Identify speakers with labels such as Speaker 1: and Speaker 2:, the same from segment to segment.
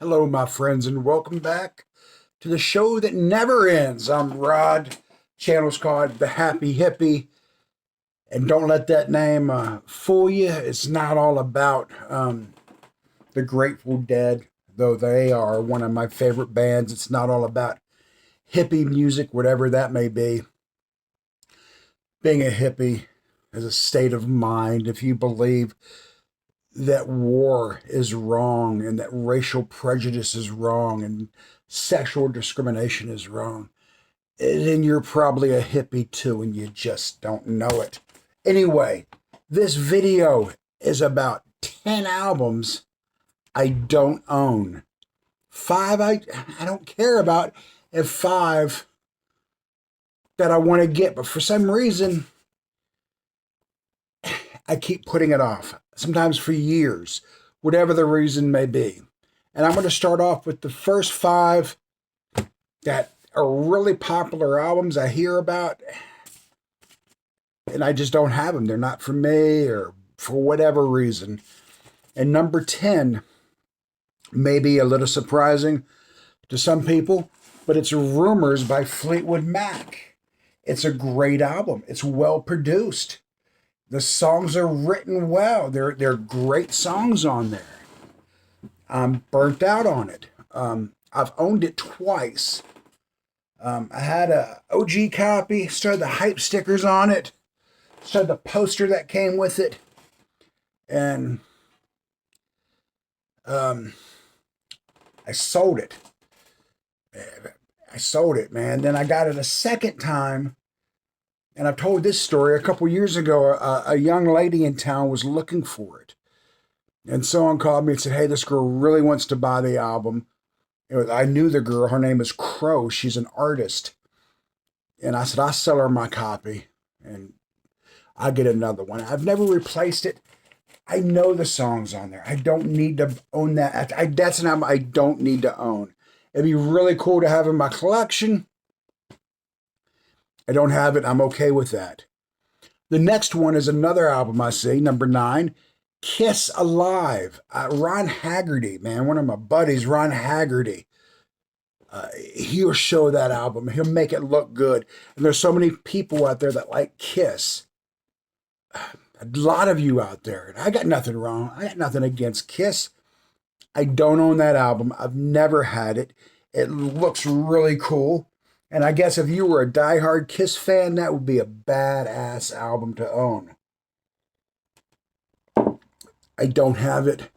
Speaker 1: Hello, my friends, and welcome back to the show that never ends. I'm Rod. Channel's called The Happy Hippie. And don't let that name fool you. It's not all about the Grateful Dead, though they are one of my favorite bands. It's not all about hippie music, whatever that may be. Being a hippie is a state of mind. If you believe that war is wrong and that racial prejudice is wrong and sexual discrimination is wrong, then you're probably a hippie too and you just don't know it. Anyway, this video is about 10 albums I don't own. Five I don't care about, and five that I want to get, but for some reason I keep putting it off, sometimes for years, whatever the reason may be. And I'm going to start off with the first five that are really popular albums I hear about, and I just don't have them. They're not for me or for whatever reason. And number 10 may be a little surprising to some people, but it's Rumors by Fleetwood Mac. It's a great album. It's well produced. The songs are written well. They're great songs on there. I'm burnt out on it. I've owned it twice. I had a OG copy, still had the hype stickers on it, still had the poster that came with it, and I sold it. I sold it, man. Then I got it a second time. And I've told this story a couple years ago. A young lady in town was looking for it. And someone called me and said, hey, this girl really wants to buy the album. I knew the girl. Her name is Crow. She's an artist. And I said, I'll sell her my copy. And I'll get another one. I've never replaced it. I know the songs on there. I don't need to own that. That's an album I don't need to own. It'd be really cool to have in my collection. I don't have it. I'm okay with that. The next one is another album I see, number 9, Kiss Alive. Ron Haggerty, man, one of my buddies, Ron Haggerty. He'll show that album. He'll make it look good. And there's so many people out there that like Kiss. A lot of you out there. And I got nothing wrong. I got nothing against Kiss. I don't own that album. I've never had it. It looks really cool. And I guess if you were a diehard Kiss fan, that would be a badass album to own. I don't have it.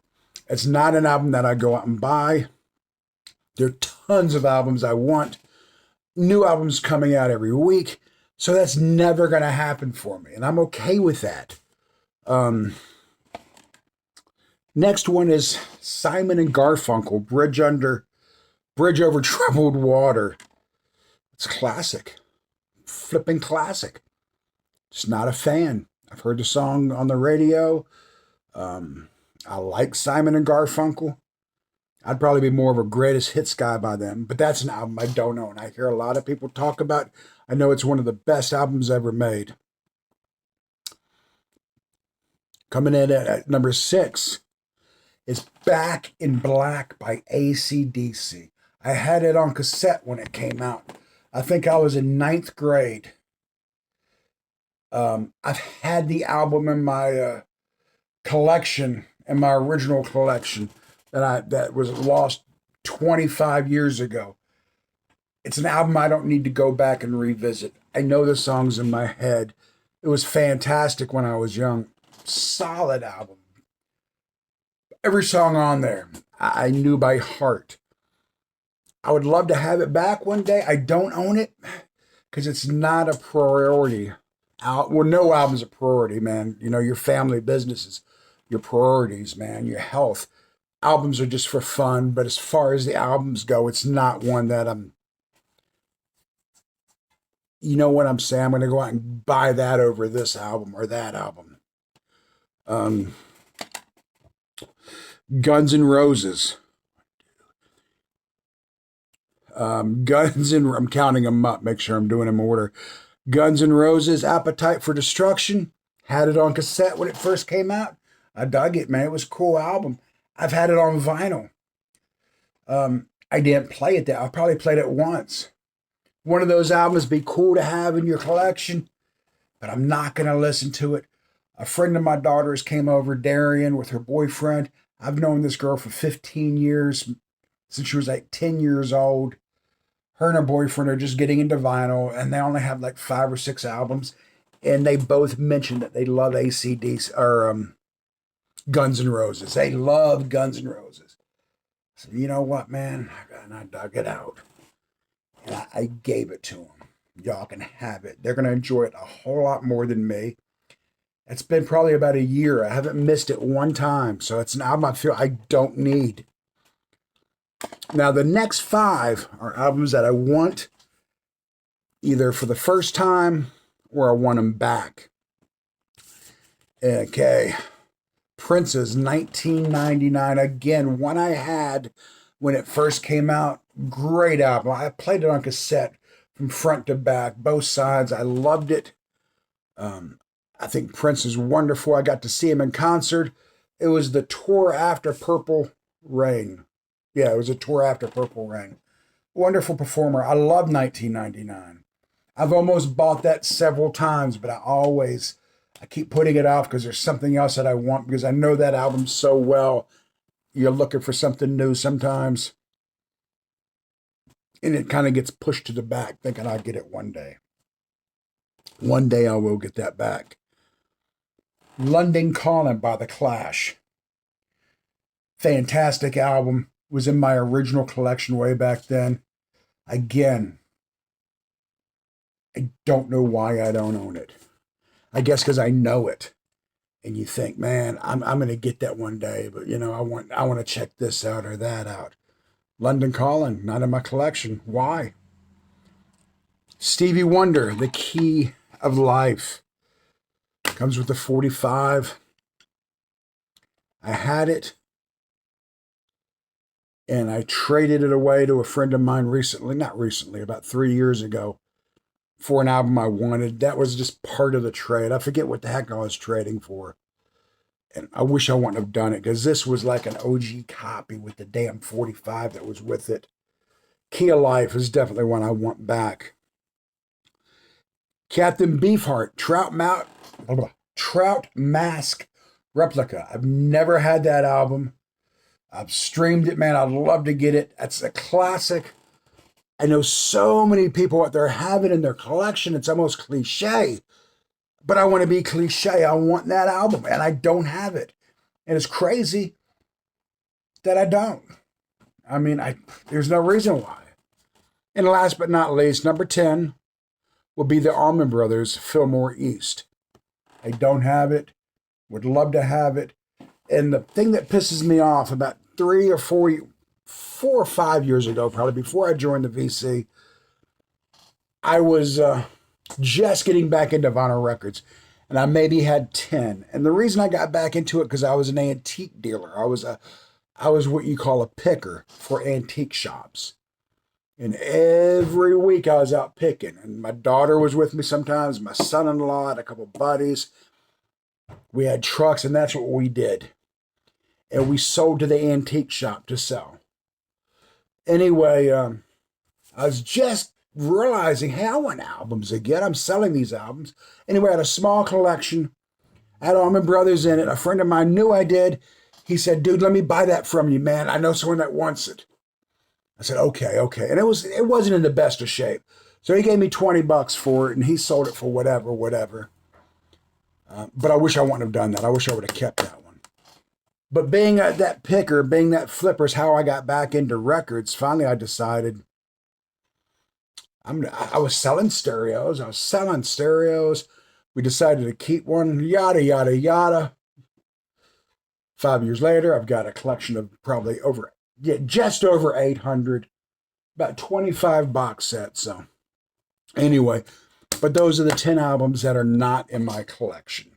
Speaker 1: It's not an album that I go out and buy. There are tons of albums I want. New albums coming out every week. So that's never going to happen for me. And I'm okay with that. Next one is Simon and Garfunkel, Bridge Over Troubled Water. It's a classic. Flipping classic. Just not a fan. I've heard the song on the radio. I like Simon and Garfunkel. I'd probably be more of a greatest hits guy by them, but that's an album I don't know, and I hear a lot of people talk about. I know it's one of the best albums ever made. Coming in at number 6 is Back in Black by AC/DC. I had it on cassette when it came out. I think I was in 9th grade. I've had the album in my collection, in my original collection that was lost 25 years ago. It's an album I don't need to go back and revisit. I know the songs in my head. It was fantastic when I was young. Solid album. Every song on there, I knew by heart. I would love to have it back one day. I don't own it because it's not a priority. Well, no album's a priority, man. You know, your family businesses, your priorities, man, your health. Albums are just for fun, but as far as the albums go, it's not one that you know what I'm saying? I'm going to go out and buy that over this album or that album. Guns N' Roses. I'm counting them up, make sure I'm doing them in order. Guns N' Roses, Appetite for Destruction. Had it on cassette when it first came out. I dug it, man. It was a cool album. I've had it on vinyl. I didn't play it there. I probably played it once. One of those albums be cool to have in your collection, but I'm not going to listen to it. A friend of my daughter's came over, Darian, with her boyfriend. I've known this girl for 15 years, since she was like 10 years old. Her and her boyfriend are just getting into vinyl, and they only have like 5 or 6 albums. And they both mentioned that they love ACDC or Guns N' Roses. They love Guns N' Roses. So you know what, man? And I dug it out. And I gave it to them. Y'all can have it. They're going to enjoy it a whole lot more than me. It's been probably about a year. I haven't missed it one time. So it's an album I feel I don't need. Now, the next 5 are albums that I want either for the first time or I want them back. Okay. Prince's 1999. Again, one I had when it first came out. Great album. I played it on cassette from front to back, both sides. I loved it. I think Prince is wonderful. I got to see him in concert. It was the tour after Purple Rain. Yeah, it was a tour after Purple Rain. Wonderful performer. I love 1999. I've almost bought that several times, but I keep putting it off because there's something else that I want, because I know that album so well. You're looking for something new sometimes, and it kind of gets pushed to the back, thinking I'll get it one day. One day I will get that back. London Calling by The Clash. Fantastic album. Was in my original collection way back then. Again, I don't know why I don't own it. I guess because I know it. And you think, man, I'm going to get that one day, but I want to check this out or that out. London Calling, not in my collection. Why? Stevie Wonder, The Key of Life. Comes with the 45. I had it, and I traded it away to a friend of mine not recently, about 3 years ago, for an album I wanted. That was just part of the trade. I forget what the heck I was trading for. And I wish I wouldn't have done it, because this was like an OG copy with the damn 45 that was with it. Key of Life is definitely one I want back. Captain Beefheart, Trout Mask Replica. I've never had that album. I've streamed it, man. I'd love to get it. That's a classic. I know so many people out there have it in their collection. It's almost cliche. But I want to be cliche. I want that album, and I don't have it. And it's crazy that I don't. I mean, there's no reason why. And last but not least, number 10 will be the Allman Brothers, Fillmore East. I don't have it. Would love to have it. And the thing that pisses me off, about 4 or 5 years ago, probably before I joined the VC, I was just getting back into vinyl records, and I maybe had 10. And the reason I got back into it, because I was an antique dealer. I was what you call a picker for antique shops. And every week I was out picking. And my daughter was with me sometimes, my son-in-law, and a couple buddies. We had trucks, and that's what we did. And we sold to the antique shop to sell. Anyway, I was just realizing, hey, I want albums again. I'm selling these albums. Anyway, I had a small collection. I had Allman Brothers in it. A friend of mine knew I did. He said, dude, let me buy that from you, man. I know someone that wants it. I said, okay. And it wasn't in the best of shape. So he gave me $20 for it, and he sold it for whatever. But I wish I wouldn't have done that. I wish I would have kept that one. But being that picker, being that flipper is how I got back into records. Finally, I decided I was selling stereos. We decided to keep one, yada, yada, yada. 5 years later, I've got a collection of probably just over 800, about 25 box sets. So anyway, but those are the 10 albums that are not in my collection.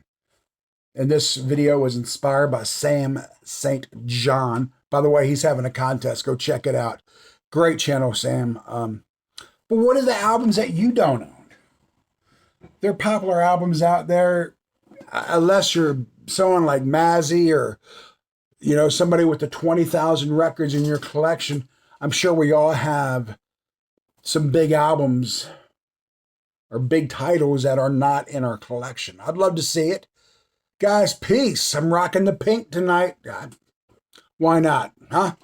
Speaker 1: And this video was inspired by Sam St. John. By the way, he's having a contest. Go check it out. Great channel, Sam. But what are the albums that you don't own? There are popular albums out there, unless you're someone like Mazzy or somebody with the 20,000 records in your collection. I'm sure we all have some big albums or big titles that are not in our collection. I'd love to see it. Guys, peace. I'm rocking the pink tonight. God, why not, huh?